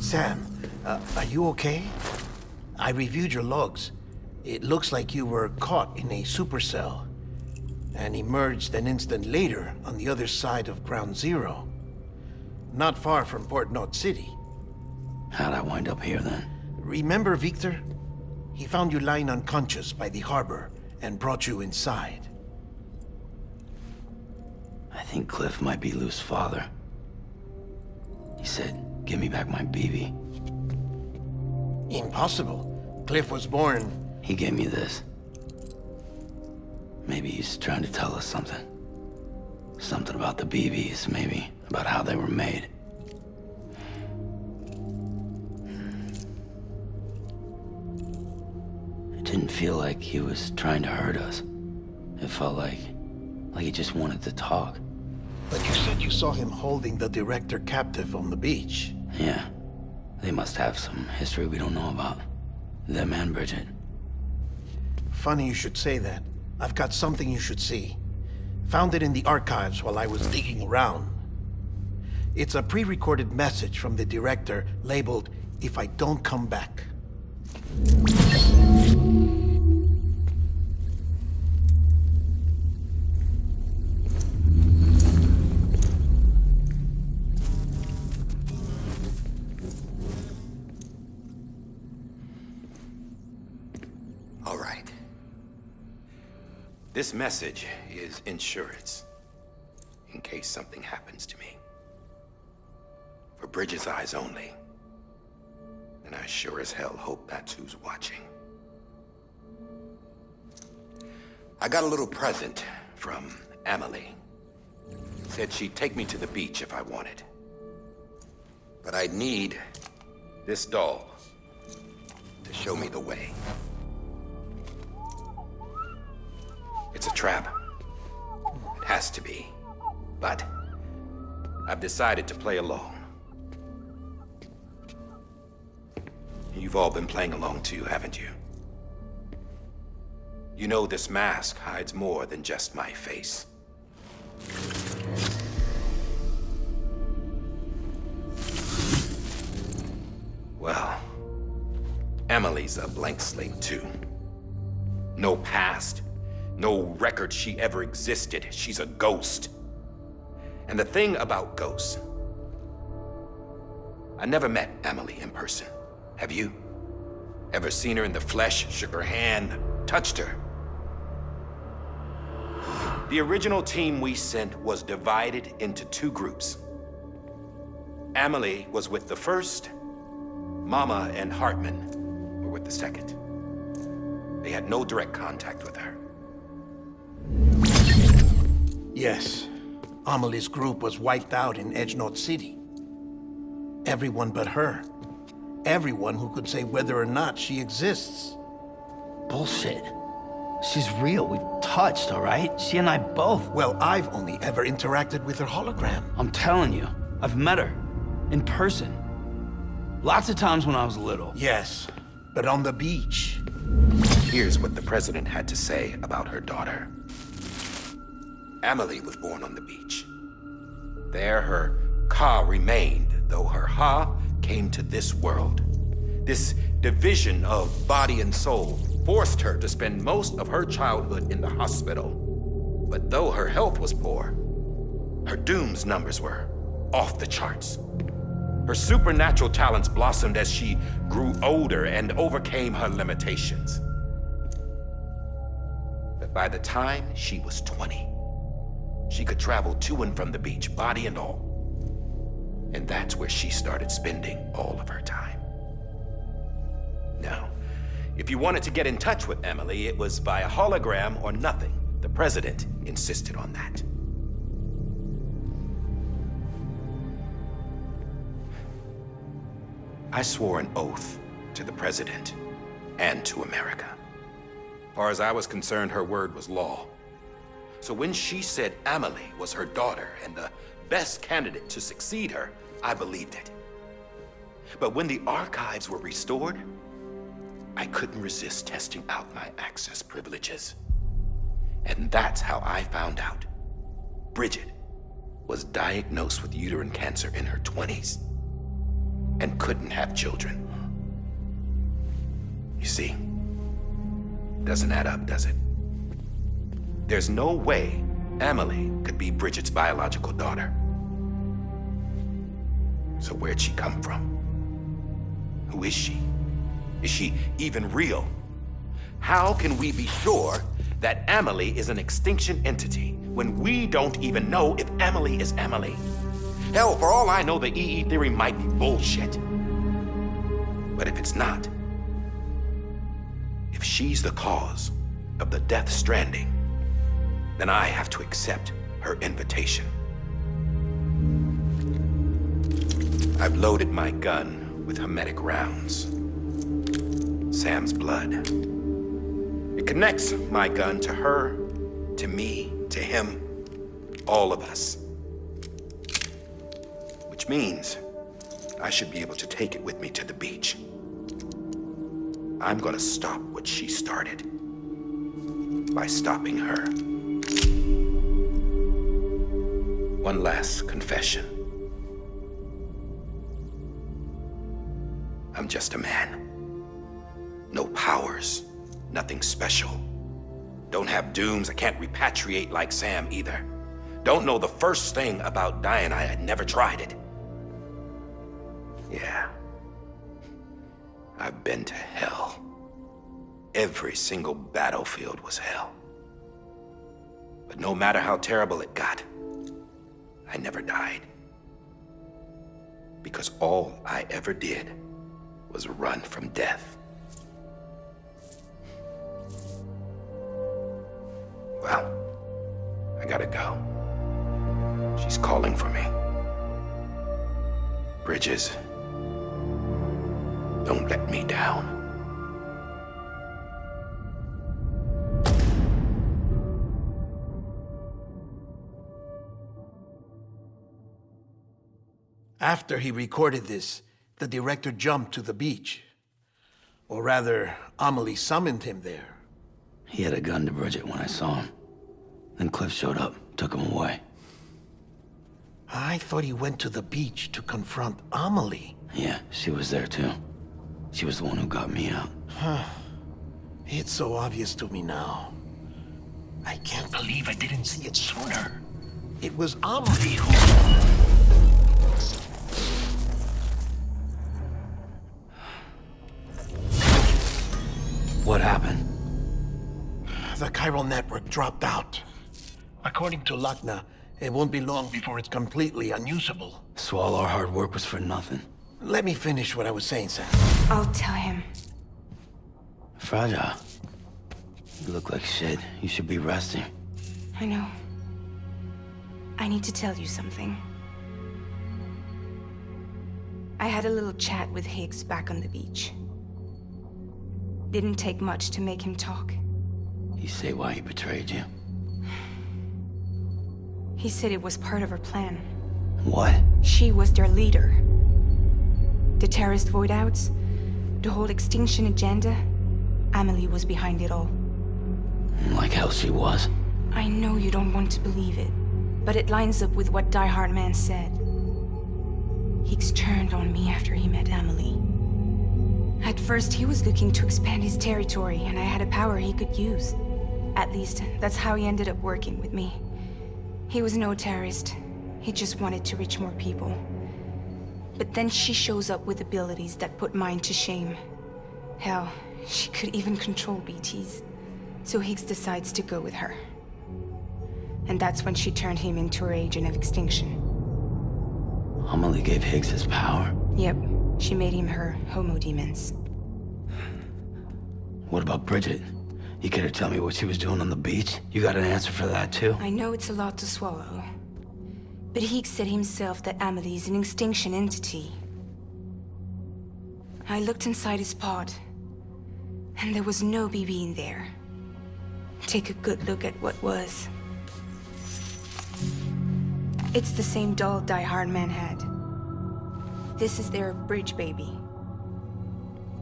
Sam, are you okay? I reviewed your logs. It looks like you were caught in a supercell and emerged an instant later on the other side of Ground Zero. Not far from Port Knot City. How'd I wind up here then? Remember Victor? He found you lying unconscious by the harbor and brought you inside. I think Cliff might be Lou's father. He said, give me back my BB. Impossible. Cliff was born... He gave me this. Maybe he's trying to tell us something. Something about the BBs, maybe. About how they were made. It didn't feel like he was trying to hurt us. It felt like he just wanted to talk. But you said you saw him holding the director captive on the beach. Yeah. They must have some history we don't know about. Them and Bridget. Funny you should say that. I've got something you should see. Found it in the archives while I was digging around. It's a pre-recorded message from the director labeled, "If I don't come back." All right. This message is insurance, in case something happens to me. For Bridget's eyes only. And I sure as hell hope that's who's watching. I got a little present from Emily. Said she'd take me to the beach if I wanted. But I'd need this doll to show me the way. It's a trap. It has to be. But I've decided to play along. You've all been playing along too, haven't you? You know this mask hides more than just my face. Well, Emily's a blank slate too. No past. No record she ever existed. She's a ghost. And the thing about ghosts, I never met Emily in person. Have you? Ever seen her in the flesh, shook her hand, touched her? The original team we sent was divided into two groups. Emily was with the first. Mama and Hartman were with the second. They had no direct contact with her. Yes. Amelie's group was wiped out in Edge Knot City. Everyone but her. Everyone who could say whether or not she exists. Bullshit. She's real. We've touched, all right? She and I both. Well, I've only ever interacted with her hologram. I'm telling you, I've met her. In person. Lots of times when I was little. Yes, but on the beach. Here's what the president had to say about her daughter. Emily was born on the beach. There her Ka remained, though her Ha came to this world. This division of body and soul forced her to spend most of her childhood in the hospital. But though her health was poor, her Doom's numbers were off the charts. Her supernatural talents blossomed as she grew older and overcame her limitations. But by the time she was 20, she could travel to and from the beach, body and all. And that's where she started spending all of her time. Now, if you wanted to get in touch with Emily, it was via hologram or nothing. The president insisted on that. I swore an oath to the president and to America. As far as I was concerned, her word was law. So when she said Emily was her daughter and the best candidate to succeed her, I believed it. But when the archives were restored, I couldn't resist testing out my access privileges. And that's how I found out Bridget was diagnosed with uterine cancer in her 20s. and couldn't have children. You see, doesn't add up, does it? There's no way Amelie could be Bridget's biological daughter. So where'd she come from? Who is she? Is she even real? How can we be sure that Amelie is an extinction entity when we don't even know if Amelie is Amelie? Hell, for all I know, the EE theory might be bullshit. But if it's not, if she's the cause of the Death Stranding, then I have to accept her invitation. I've loaded my gun with hermetic rounds. Sam's blood. It connects my gun to her, to me, to him, all of us. Which means I should be able to take it with me to the beach. I'm gonna stop what she started by stopping her. One last confession. I'm just a man. No powers, nothing special. Don't have dooms, I can't repatriate like Sam either. Don't know the first thing about dying, I had never tried it. Yeah. I've been to hell. Every single battlefield was hell. But no matter how terrible it got, I never died. Because all I ever did was run from death. Well, I gotta go. She's calling for me. Bridges, don't let me down. After he recorded this, the director jumped to the beach. Or rather, Amelie summoned him there. He had a gun to Bridget when I saw him. Then Cliff showed up, took him away. I thought he went to the beach to confront Amelie. Yeah, she was there too. She was the one who got me out. It's so obvious to me now. I can't believe I didn't see it sooner. It was Amelie who... What happened? The chiral network dropped out. According to Lachna, it won't be long before it's completely unusable. So all our hard work was for nothing. Let me finish what I was saying, Sam. I'll tell him. Fragile. You look like shit. You should be resting. I know. I need to tell you something. I had a little chat with Higgs back on the beach. Didn't take much to make him talk. You say why he betrayed you? He said it was part of her plan. What? She was their leader. The terrorist void-outs, the whole extinction agenda, Amelie was behind it all. Like hell she was. I know you don't want to believe it, but it lines up with what Die-Hardman said. Higgs turned on me after he met Amelie. At first, he was looking to expand his territory, and I had a power he could use. At least, that's how he ended up working with me. He was no terrorist. He just wanted to reach more people. But then she shows up with abilities that put mine to shame. Hell, she could even control BTs. So Higgs decides to go with her. And that's when she turned him into her agent of extinction. Amelie gave Higgs his power? Yep, she made him her homo demons. What about Bridget? You care to tell me what she was doing on the beach? You got an answer for that too? I know it's a lot to swallow. But Higgs said himself that Amelie is an extinction entity. I looked inside his pod, and there was no BB in there. Take a good look at what was. It's the same doll Die-Hardman had. This is their bridge baby.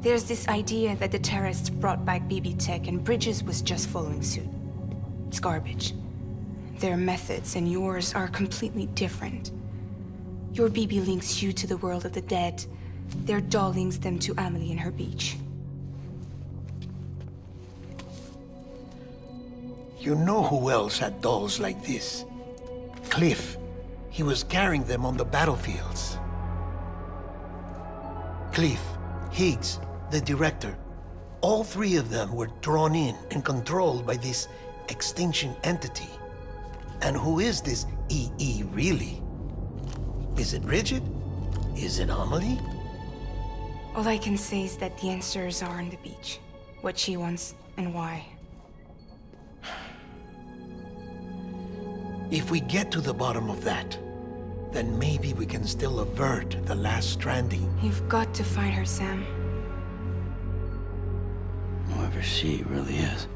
There's this idea that the terrorists brought back BB tech and Bridges was just following suit. It's garbage. Their methods and yours are completely different. Your BB links you to the world of the dead, Their doll links them to Amelie and her beach. You know who else had dolls like this? Cliff. He was carrying them on the battlefields. Cliff, Higgs, the director. All three of them were drawn in and controlled by this extinction entity. And who is this EE really? Is it Bridget? Is it Amelie? All I can say is that the answers are on the beach. What she wants and why. If we get to the bottom of that, then maybe we can still avert the last stranding. You've got to find her, Sam. Whoever she really is.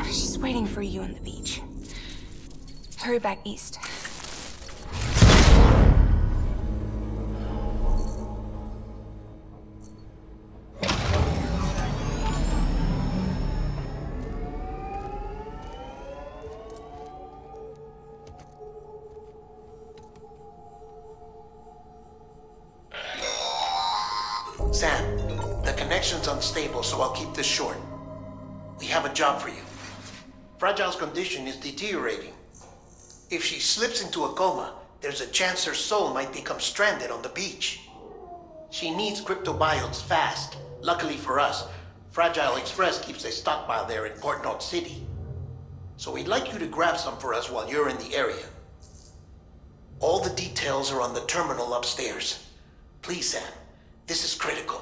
She's waiting for you on the beach. Hurry back east. Sam, the connection's unstable, so I'll keep this short. We have a job for you. Fragile's condition is deteriorating. If she slips into a coma, there's a chance her soul might become stranded on the beach. She needs cryptobiotes fast. Luckily for us, Fragile Express keeps a stockpile there in Port North City. So we'd like you to grab some for us while you're in the area. All the details are on the terminal upstairs. Please, Sam, this is critical.